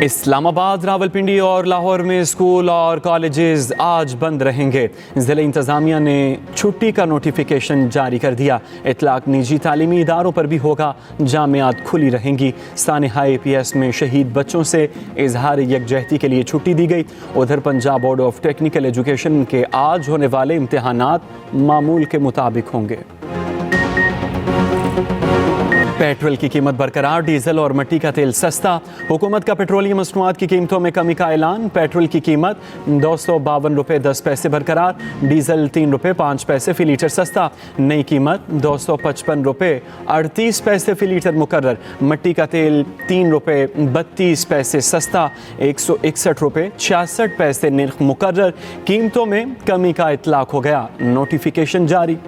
इस्लामाबाद, रावलपिंडी और लाहौर में स्कूल और कॉलेजेस आज बंद रहेंगे। ज़िला इंतज़ामिया ने छुट्टी का नोटिफिकेशन जारी कर दिया। इतलाक निजी तालीमी इदारों पर भी होगा। जामियात खुली रहेंगी। सानिहाए APS में शहीद बच्चों से इजहार यकजहती के लिए छुट्टी दी गई। उधर Punjab board of technical education के आज होने वाले इम्तिहानात मामूल के मुताबिक होंगे। पेट्रोल की कीमत बरकरार, डीजल और मिट्टी का तेल सस्ता। हुकूमत का पेट्रोलियम मसनूआत की कीमतों में कमी का ऐलान। पेट्रोल की कीमत 252 रुपये 10 पैसे बरकरार, डीजल 3 रुपये 5 पैसे फ़ी लीटर सस्ता। नई कीमत 255 रुपये 38 पैसे फ़ी लीटर मुकर्रर। मिट्टी का तेल 3 रुपये 32 पैसे सस्ता, 161 रुपये 66 पैसे निर्ख मुकर्रर। कीमतों में कमी का इतलाक हो गया, नोटिफिकेशन जारी।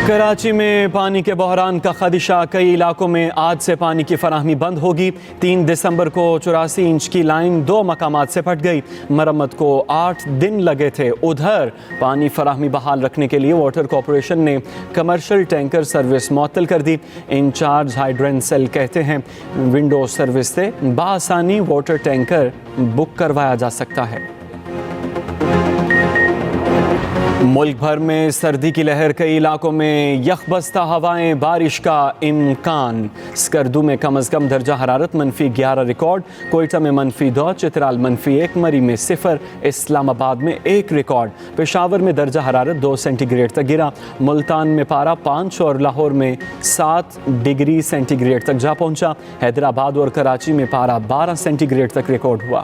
कराची में पानी के बहरान का खदशा, कई इलाकों में आज से पानी की फराहमी बंद होगी। 3 दिसंबर को 84 इंच की लाइन 2 मकामात से फट गई। मरम्मत को 8 दिन लगे थे। उधर पानी फराहमी बहाल रखने के लिए वाटर कॉरपोरेशन ने कमर्शियल टैंकर सर्विस मुअत्तल कर दी। इंचार्ज हाइड्रेन सेल कहते हैं विंडो सर्विस से बआसानी वाटर टैंकर बुक करवाया जा सकता है। मुल्क भर में सर्दी की लहर, कई इलाकों में यखबस्ता हवाएं, बारिश का इम्कान। स्कर्दू में कम अज़ कम दर्जा हरारत -11 रिकॉर्ड, कोयटा में -2, चित्राल -1, मरी में 0, इस्लामाबाद में 1 रिकॉर्ड। पेशावर में दर्जा हरारत 2 सेंटीग्रेड तक गिरा। मुल्तान में पारा 5 और लाहौर में 7 डिग्री सेंटीग्रेड तक जा पहुंचा। हैदराबाद और कराची में पारा 12 सेंटीग्रेड तक रिकॉर्ड हुआ।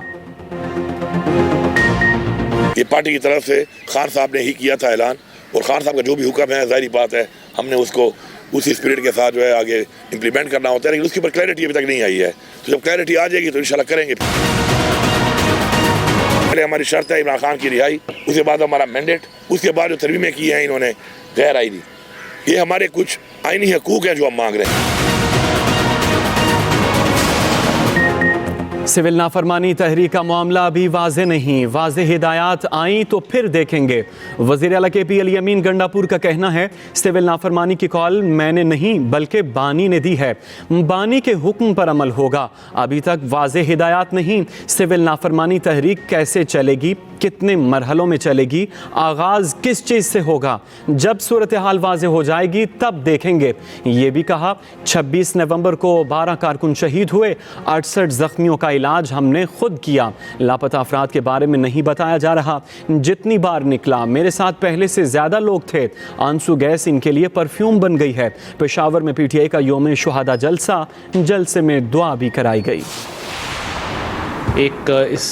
ये पार्टी की तरफ से खान साहब ने ही किया था ऐलान, और खान साहब का जो भी हुक्म है जाहिर बात है हमने उसको उसी स्पिरिट के साथ जो है आगे इम्प्लीमेंट करना होता है, लेकिन उसके ऊपर क्लैरिटी अभी तक नहीं आई है। तो जब क्लैरिटी आ जाएगी तो इंशाल्लाह करेंगे। पहले हमारी शर्त है इमरान खान की रिहाई, उसके बाद हमारा मैंडेट, उसके बाद जो तरमीमें की हैं इन्होंने गैर आईनी, ये हमारे कुछ आईनी हकूक हैं जो हम मांग रहे हैं। सिविल नाफरमानी तहरीक का मामला अभी वाज़े नहीं, वाज़े हिदायत आई तो फिर देखेंगे। वज़ीर आला KP अली अमीन गंडापुर का कहना है सिविल नाफरमानी की कॉल मैंने नहीं बल्कि बानी ने दी है, बानी के हुक्म पर अमल होगा। अभी तक वाज़े हिदायत नहीं। सिविल नाफरमानी तहरीक कैसे चलेगी, कितने मरहलों में चलेगी, आगाज़ किस चीज़ से होगा, जब सूरत हाल वाज़े हो जाएगी तब देखेंगे। ये भी कहा 26 नवंबर को 12 कारकुन शहीद हुए, 68 जख्मियों का इलाज हमने खुद किया। लापता अफराद के बारे में नहीं बताया जा रहा। जितनी बार निकला मेरे साथ पहले से ज़्यादा लोग थे। आंसू गैस इनके लिए परफ्यूम बन गई है। पेशावर में PTI का योम शुहादा जलसा, जलसे में दुआ भी कराई गई। एक इस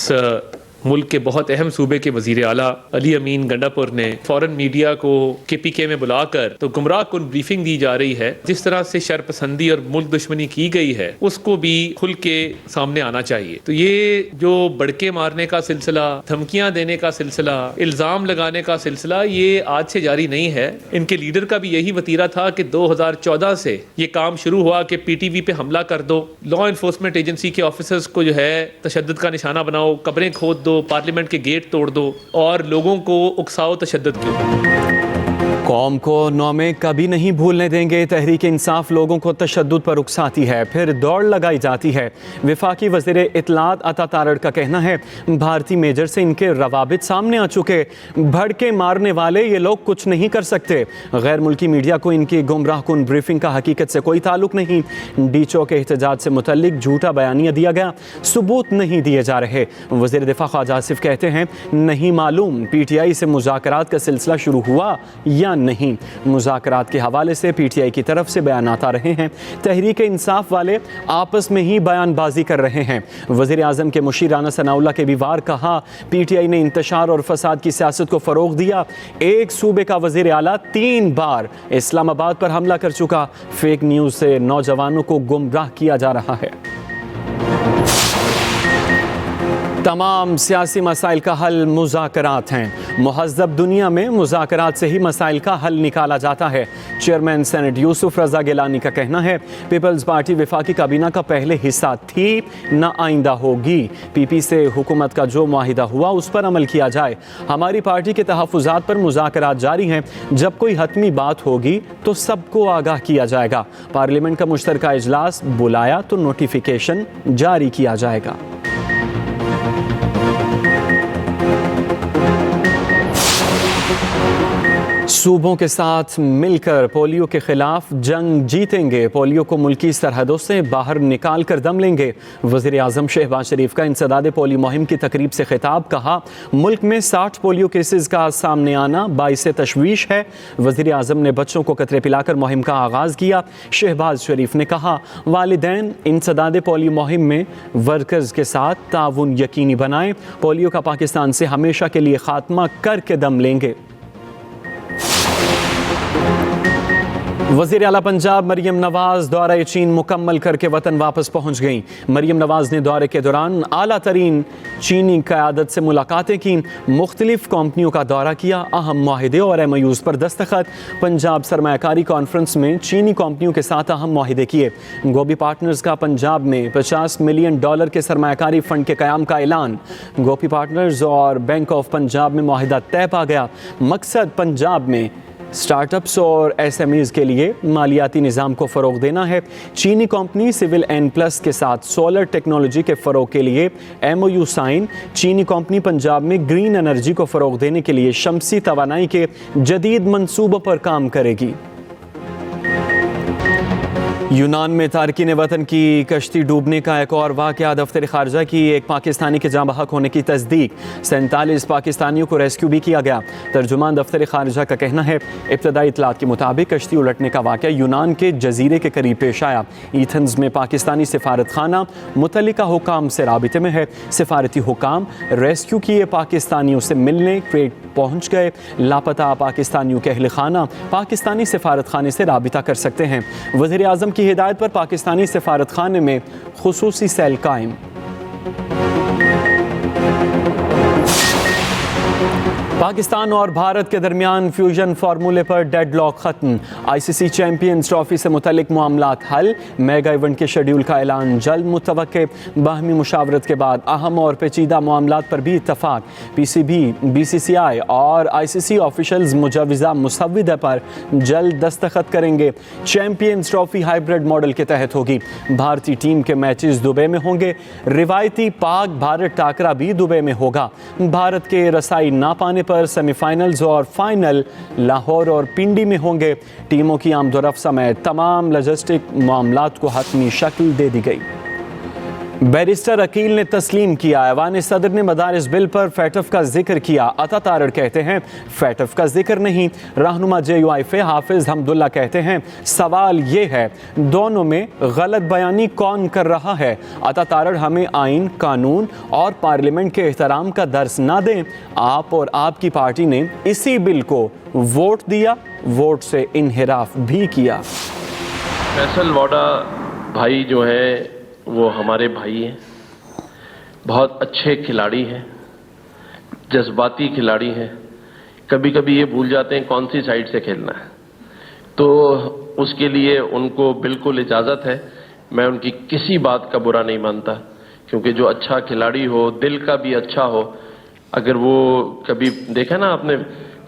मुल्क के बहुत अहम सूबे के वजीर आला अली अमीन गंडापुर ने फौरन मीडिया को KPK में बुलाकर तो गुमराह कुन ब्रीफिंग दी जा रही है। जिस तरह से शरपसंदी और मुल्क दुश्मनी की गई है उसको भी खुल के सामने आना चाहिए। तो ये जो बड़के मारने का सिलसिला, धमकियां देने का सिलसिला, इल्ज़ाम लगाने का सिलसिला, ये आज से जारी नहीं है। इनके लीडर का भी यही वतीरा था कि 2014 से ये काम शुरू हुआ कि PTV पे हमला कर दो, लॉ इन्फोर्समेंट एजेंसी के ऑफिसर्स को जो है तशद्दुद का निशाना बनाओ, कब्रें खोद दो, पार्लियामेंट के गेट तोड़ दो और लोगों को उकसाओ तशद्दुद क्यों। कौम को नौमे कभी नहीं भूलने देंगे। तहरीक इंसाफ लोगों को तशद्दुद पर उकसाती है, फिर दौड़ लगाई जाती है। वफाकी वज़ीर इत्तलात अता तारड़ का कहना है भारतीय मेजर से इनके रवाबित सामने आ चुके, भड़के मारने वाले ये लोग कुछ नहीं कर सकते। गैर मुल्की मीडिया को इनकी गुमराह कुन ब्रीफिंग का हकीकत से कोई ताल्लुक नहीं। डीचो के एहतजाज से मुतल्लिक झूठा बयानिया दिया गया, सबूत नहीं दिए जा रहे। वज़ीर दिफा ख्वाजा आसिफ कहते हैं नहीं मालूम PTI से मुज़ाकरात का सिलसिला शुरू हुआ या नहीं। मुज़ाकरात के हवाले से PTI की तरफ से बयान आ रहे हैं। तहरीक इंसाफ वाले आपस में ही बयानबाजी कर रहे हैं। वज़ीर आज़म के मुशीर राना सनाउल्लाह के भी वार कहा PTI ने इंतशार और फसाद की सियासत को फ़रोग़ दिया। एक सूबे का वज़ीर आला 3 बार इस्लामाबाद पर हमला कर चुका। फेक न्यूज़ से नौजवानों को गुमराह किया जा रहा है। तमाम सियासी मसाइल का हल मुज़ाकरात हैं। मुहज़्ज़ब दुनिया में मुज़ाकरात से ही मसाइल का हल निकाला जाता है। चेयरमैन सेनेट यूसुफ रज़ा गिलानी का कहना है, पीपल्स पार्टी वफाकी काबीना का पहले हिस्सा थी, न आइंदा होगी। पीपी से हुकूमत का जो मुआहिदा हुआ उस पर अमल किया जाए। हमारी पार्टी के तहफ़्फ़ुज़ात पर मुज़ाकरात जारी हैं। जब कोई हतमी बात होगी तो सबको आगाह किया जाएगा। पार्लियामेंट का मुश्तरका इजलास बुलाया तो नोटिफिकेशन जारी किया जाएगा। सूबों के साथ मिलकर पोलियो के खिलाफ जंग जीतेंगे। पोलियो को मुल्की सरहदों से बाहर निकाल कर दम लेंगे। वज़ीर आज़म शहबाज शरीफ का इंसदाद पोलियो मुहिम की तकरीब से खिताब। कहा, मुल्क में 60 पोलियो केसेस का सामने आना बाइसे तशवीश है। वज़ीर आज़म ने बच्चों को कतरे पिलाकर मुहिम का आगाज़ किया। शहबाज शरीफ ने कहा, वालिदैन इंसदाद पोलियो मुहिम में वर्कर्स के साथ ताउन यकीनी बनाएं। पोलियो का पाकिस्तान से हमेशा के लिए खात्मा करके दम लेंगे। वज़ीर आला पंजाब मरियम नवाज़ दौरे चीन मुकम्मल करके वतन वापस पहुँच गईं। मरियम नवाज़ ने दौरे के दौरान आला तरीन चीनी क़यादत से मुलाकातें की, मुख्तलिफ कंपनियों का दौरा किया, अहम मुआहिदे और MOUs पर दस्तखत। पंजाब सरमायाकारी कॉन्फ्रेंस में चीनी कंपनियों के साथ अहम मुआहिदे किए। गोभी पार्टनर्स का पंजाब में $50 मिलियन के सरमायाकारी फ़ंड के क़याम का ऐलान। गोभी पार्टनर्स और बैंक ऑफ पंजाब में मुआहिदा तय पा गया। मकसद पंजाब में स्टार्टअप्स और SMEs के लिए मालियाती निज़ाम को फ़रोग़ देना है। चीनी कंपनी सिविल N+ के साथ सोलर टेक्नोलॉजी के फ़रोग़ के लिए MOU साइन। चीनी कंपनी पंजाब में ग्रीन एनर्जी को फ़रोग़ देने के लिए शमसी तवानाई के जदीद मंसूबों पर काम करेगी। यूनान में तारकीन वतन की कश्ती डूबने का एक और वाक़या। दफ्तर ख़ारजा की एक पाकिस्तानी के जाँ बहक होने की तस्दीक। 47 पाकिस्तानियों को रेस्क्यू भी किया गया। तर्जुमान दफ्तर ख़ारजा का कहना है, इब्तदाई इत्तलात के मुताबिक कश्ती उलटने का वाक़या यूनान के जजीरे के करीब पेश आया। एथेंस में पाकिस्तानी सिफारत खाना मुतल्लिका हुकाम से राबिते में है। सिफारती हुकाम रेस्क्यू किए पाकिस्तानियों से मिलने क्रेट पहुँच गए। लापता पाकिस्तानियों के अहल खाना पाकिस्तानी सिफारत खाने से राबिता कर सकते हैं। वज़ीर आज़म की हिदायत पर पाकिस्तानी सिफारत खाने में खुसूसी सेल कायम। पाकिस्तान और भारत के दरमियान फ्यूजन फार्मूले पर डेडलॉक खत्म। ICC चैंपियंस ट्रॉफी से मुतल्लिक मामलात हल। मेगा इवेंट के शेड्यूल का ऐलान जल्द मुतवक्के। बाहमी मुशावरत के बाद अहम और पेचीदा मामलात पर भी इत्तफाक। PCB, BCCI और ICC ऑफिशल्स मुजवज़ा मुसव्विदा पर जल्द दस्तखत करेंगे। चैंपियंस ट्रॉफी हाइब्रिड मॉडल के तहत होगी। भारतीय टीम के मैचेस दुबई में होंगे। रिवायती पाक भारत टाकरा भी दुबई में होगा। भारत के रसाई ना पाने पर सेमीफाइनल्स और फाइनल लाहौर और पिंडी में होंगे। टीमों की आमदोरफ्त समेत तमाम लॉजिस्टिक मामलात को हतमी शक्ल दे दी गई। बैरिस्टर अकील ने तस्लीम किया। ऐवान सदर ने मदारिस बिल पर फैटफ का जिक्र किया। अता तारड़ कहते हैं फैटफ का जिक्र नहीं। रहनुमा JUIF हाफिज हमदुल्ला कहते हैं सवाल ये है दोनों में गलत बयानी कौन कर रहा है। अता तारड़ हमें आइन, कानून और पार्लियामेंट के एहतराम का दर्स ना दें। आप और आपकी पार्टी ने इसी बिल को वोट दिया, वोट से इनहिराफ भी किया। फैसल वाडा भाई जो है वो हमारे भाई हैं, बहुत अच्छे खिलाड़ी हैं, जज्बाती खिलाड़ी हैं। कभी कभी ये भूल जाते हैं कौन सी साइड से खेलना है, तो उसके लिए उनको बिल्कुल इजाज़त है। मैं उनकी किसी बात का बुरा नहीं मानता, क्योंकि जो अच्छा खिलाड़ी हो, दिल का भी अच्छा हो, अगर वो कभी देखा ना आपने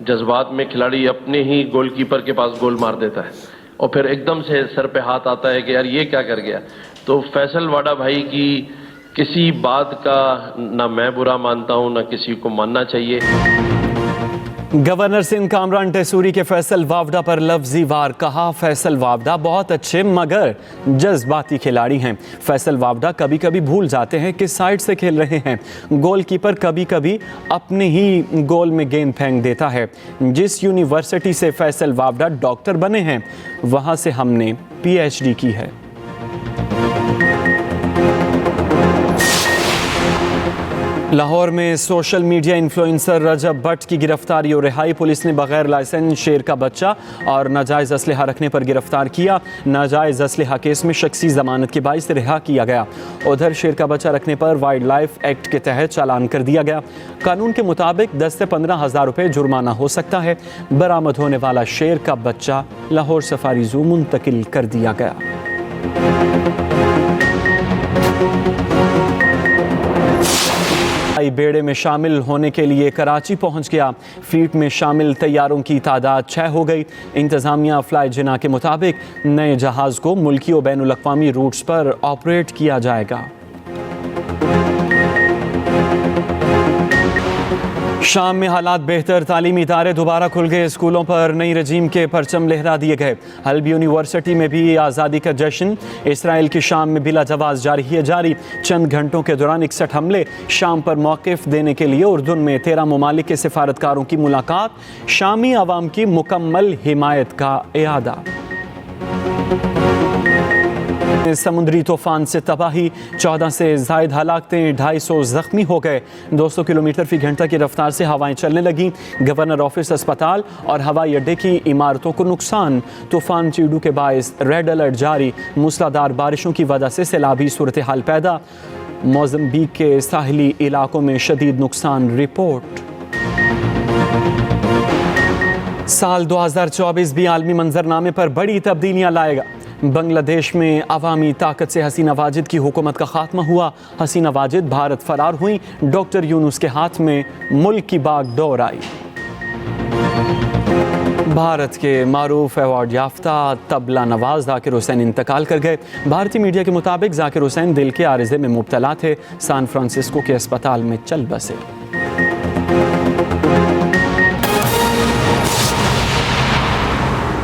जज्बात में खिलाड़ी अपने ही गोलकीपर के पास गोल मार देता है और फिर एकदम से सर पे हाथ आता है कि यार ये क्या कर गया। तो फैसल वाडा भाई की किसी बात का ना मैं बुरा मानता हूं, ना किसी को मानना चाहिए। गवर्नर सिंध कामरान टेसूरी के फैसल वावडा पर लफ्जी वार। कहा, फैसल वावडा बहुत अच्छे मगर जज्बाती खिलाड़ी हैं। फैसल वावडा कभी कभी भूल जाते हैं किस साइड से खेल रहे हैं। गोलकीपर कभी कभी अपने ही गोल में गेंद फेंक देता है। जिस यूनिवर्सिटी से फैसल वावडा डॉक्टर बने हैं वहां से हमने PhD की है। लाहौर में सोशल मीडिया इन्फ्लुएंसर रजब भट्ट की गिरफ्तारी और रिहाई। पुलिस ने बगैर लाइसेंस शेर का बच्चा और नाजायज़ असलहा रखने पर गिरफ्तार किया। नाजायज़ असलहा केस में शख्सी जमानत के बाइस रिहा किया गया। उधर शेर का बच्चा रखने पर वाइल्ड लाइफ एक्ट के तहत चालान कर दिया गया। कानून के मुताबिक 10 से 15,000 रुपये जुर्माना हो सकता है। बरामद होने वाला शेर का बच्चा लाहौर सफारी जू मुंतकिल कर दिया गया। बेड़े में शामिल होने के लिए कराची पहुंच गया। फ्लीट में शामिल तैयारों की तादाद 6 हो गई। इंतजामिया फ्लाई जिना के मुताबिक नए जहाज़ को मुल्की और बैनुल अक़वामी रूट्स पर ऑपरेट किया जाएगा। शाम में हालात बेहतर। तालीमी इदारे दोबारा खुल गए। स्कूलों पर नई रजीम के परचम लहरा दिए गए। हल्ब यूनिवर्सिटी में भी आज़ादी का जश्न। इसराइल की शाम में बिला जवाज़ जारी। चंद घंटों के दौरान 61 हमले। शाम पर मौक़िफ़ देने के लिए उर्दुन में 13 ममालिक के सिफारतकारों की मुलाकात। शामी अवाम की मुकम्मल हिमायत का इयादा। समुद्री तूफान से तबाही। 14 से ज़ायद हलाकतें, 250 ज़ख्मी हो गए। 200 किलोमीटर फी घंटा की रफ्तार से हवाएं चलने लगीं। गवर्नर ऑफिस, अस्पताल और हवाई अड्डे की इमारतों को नुकसान। तूफान चीडू के बायस रेड अलर्ट जारी। मूसलाधार बारिशों की वजह से सैलाबी सूरत हाल पैदा। मोज़म्बिक के साहिली इलाकों में शदीद नुकसान रिपोर्ट। साल 2024 भी आलमी मंजरनामे पर बड़ी तब्दीलियां लाएगा। बांग्लादेश में अवामी ताकत से हसीना वाजिद की हुकूमत का खात्मा हुआ। हसीना वाजिद भारत फरार हुई। डॉक्टर यूनुस के हाथ में मुल्क की बागडोर आई। भारत के मारूफ अवार्ड याफ्ता तबला नवाज जाकिर हुसैन इंतकाल कर गए। भारतीय मीडिया के मुताबिक जाकिर हुसैन दिल के आरिज़े में मुब्तला थे। सैन फ्रांसिस्को के अस्पताल में चल बसे।